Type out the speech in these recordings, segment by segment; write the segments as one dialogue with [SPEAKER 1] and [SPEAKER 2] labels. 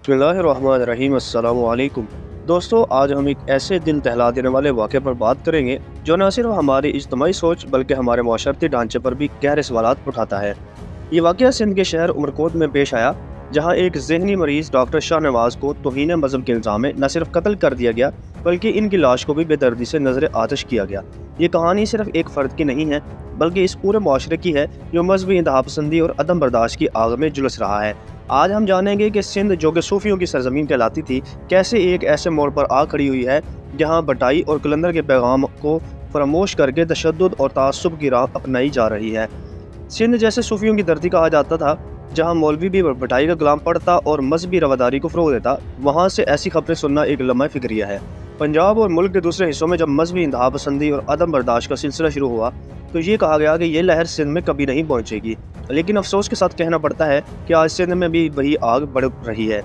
[SPEAKER 1] बिस्मिल्लाहिर्रहमानिर्रहीम। अस्सलामु अलैकुम। दोस्तों, आज हम एक ऐसे दिल दहला देने वाले वाक़े पर बात करेंगे जो न सिर्फ हमारी इज्तिमाई सोच बल्कि हमारे माशरती ढांचे पर भी गहरे सवालात उठाता है। ये वाक़या सिंध के शहर उमरकोट में पेश आया, जहाँ एक ज़हनी मरीज़ डॉक्टर शाहनवाज़ को तौहीन मज़हब के इल्ज़ाम में न सिर्फ कत्ल कर दिया गया बल्कि इनकी लाश को भी बेदर्दी से नज़र आतिश किया गया। ये कहानी सिर्फ एक फ़र्द की नहीं है बल्कि इस पूरे माशरे की है जो मजहबी इंतहा पसंदी और अदम बर्दाश्त की आग में झुलस रहा है। आज हम जानेंगे कि सिंध, जो कि सूफियों की सरजमीन कहलाती थी, कैसे एक ऐसे मोड़ पर आ खड़ी हुई है जहाँ बटाई और कलंदर के पैगाम को फरामोश करके तशद्दुद और तासुब की राह अपनाई जा रही है। सिंध जैसे सूफियों की धरती कहा जाता था, जहाँ मौलवी भी बटाई का गुलाम पड़ता और मजहबी रवादारी को फ़रोग़ देता, वहाँ से ऐसी खबरें सुनना एक लम्हा फ़िक्रिया है। पंजाब और मुल्क के दूसरे हिस्सों में जब मजहबी इंतहा पसंदी और अदम बर्दाश्त का सिलसिला शुरू हुआ तो ये कहा गया कि ये लहर सिंध में कभी नहीं पहुँचेगी, लेकिन अफसोस के साथ कहना पड़ता है कि आज सिंध में भी वही आग भड़क रही है।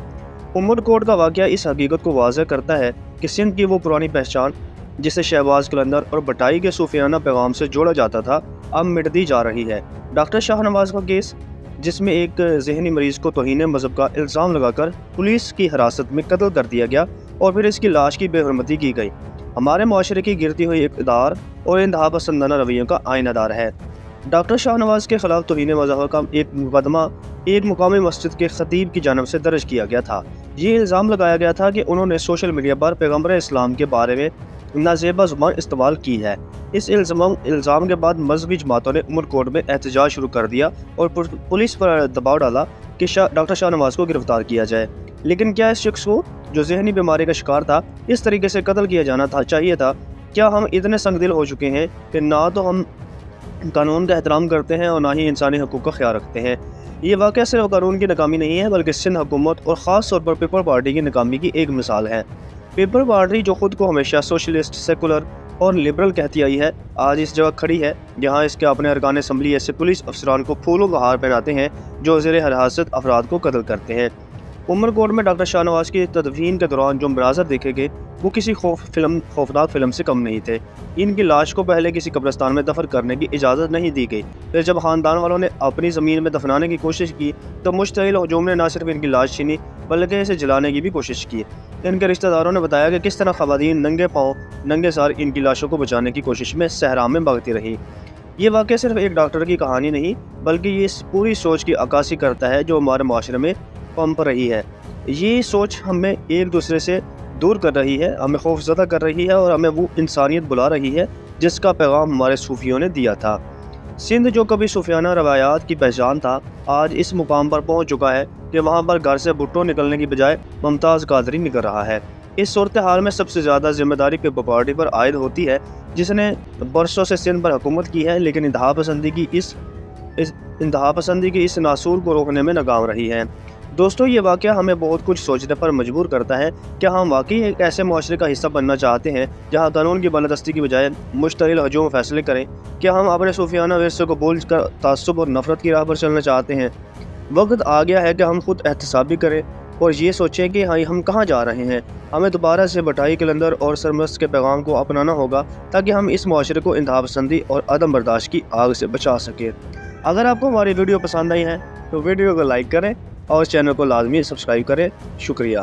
[SPEAKER 1] उमरकोट का वाक़या इस हकीकत को वाज़ह करता है कि सिंध की वो पुरानी पहचान जिसे शहबाज कलंदर और बटाई के सूफियाना पैगाम से जोड़ा जाता था, अब मिटती जा रही है। डॉक्टर शाहनवाज़ का केस, जिसमें एक ज़हनी मरीज़ को तौहीन मज़हब का इल्ज़ाम लगाकर पुलिस की हिरासत में कत्ल कर दिया गया और फिर इसकी लाश की बेहरमती की गई, हमारे माशरे की गिरती हुई इक़्तिदार और इंतहा पसंदाना रवैयों का आईनादार है। डॉक्टर शाहनवाज़ के खिलाफ तौहीन मज़हब का एक मुकदमा एक मुकामी मस्जिद के खतीब की जानब से दर्ज किया गया था। ये इल्ज़ाम लगाया गया था कि उन्होंने सोशल मीडिया पर पैगम्बर इस्लाम के बारे में नाज़ेबा ज़ुबान इस्तेमाल की है। इस इल्ज़ाम के बाद मजहबी जमातों ने उमरकोट में एहतजाज शुरू कर दिया और पुलिस पर दबाव डाला कि डॉक्टर शाहनवाज़ को गिरफ्तार किया जाए। लेकिन क्या इस शख्स को, जो ज़हनी बीमारी का शिकार था, इस तरीके से कत्ल किया जाना चाहिए था? क्या हम इतने संगदिल हो चुके हैं कि ना तो हम कानून का एहतराम करते हैं और ना ही इंसानी हकूक़ का ख्याल रखते हैं? ये वाक़या सिर्फ कानून की नाकामी नहीं है बल्कि सिंध हुकूमत और ख़ास तौर पर पीपल पार्टी की नाकामी की एक मिसाल है। पीपल पार्टी, जो ख़ुद को हमेशा सोशलिस्ट, सेकुलर और लिबरल कहती आई है, आज इस जगह खड़ी है जहाँ इसके अपने अरकान असम्बली ऐसे पुलिस अफसरान को फूलों का हार पहनाते हैं जो ज़ेरे हिरासत अफराद को कत्ल करते हैं। उमरकोट में डॉक्टर शाहनवाज़ की तदफीन के दौरान जो मनाज़र देखे गए वो किसी खौफनाक फिल्म से कम नहीं थे। इनकी लाश को पहले किसी कब्रिस्तान में दफन करने की इजाज़त नहीं दी गई। फिर जब ख़ानदान वालों ने अपनी ज़मीन में दफनाने की कोशिश की तो मुश्तइल हजूम ने न सिर्फ इनकी लाश छीनी बल्कि इसे जलाने की भी कोशिश की। इनके रिश्तेदारों ने बताया कि किस तरह ख़वातीन नंगे पाँव नंगे सार इनकी लाशों को बचाने की कोशिश में सहरा में भागती रही। ये वाक़या सिर्फ एक डॉक्टर की कहानी नहीं बल्कि ये पूरी सोच की अक्कासी करता है जो हमारे माशरे में पनप रही है। ये सोच हमें एक दूसरे से दूर कर रही है, हमें खौफज़दा कर रही है और हमें वो इंसानियत बुला रही है जिसका पैगाम हमारे सूफियों ने दिया था। सिंध, जो कभी सूफियाना रवायात की पहचान था, आज इस मुकाम पर पहुंच चुका है कि वहां पर घर से भुट्टो निकलने की बजाय मुमताज़ कादरी निकल रहा है। इस सूरत हाल में सबसे ज़्यादा जिम्मेदारी पीपल पार्टी पर आयद होती है, जिसने बरसों से सिंध पर हुकूमत की है लेकिन इंतहा पसंदी की इस नासूर को रोकने में नाकाम रही है। दोस्तों, ये वाक़या हमें बहुत कुछ सोचने पर मजबूर करता है। क्या हम वाकई एक ऐसे माशरे का हिस्सा बनना चाहते हैं जहाँ कानून की बालादस्ती की बजाय मुश्तइल हजूम फैसले करें? क्या हम अपने सूफियाना विरसे को भूल कर तासुब और नफ़रत की राह पर चलना चाहते हैं? वक्त आ गया है कि हम खुद एहतसाबी करें और ये सोचें कि हाँ, हम कहाँ जा रहे हैं। हमें दोबारा से बटाई, कलंदर और सरमस्त के पैगाम को अपनाना होगा ताकि हम इस माशरे को इंतहा पसंदी और अदम बर्दाश्त की आग से बचा सकें। अगर आपको हमारी वीडियो पसंद आई है तो वीडियो को लाइक करें और चैनल को लाजमी सब्सक्राइब करें। शुक्रिया।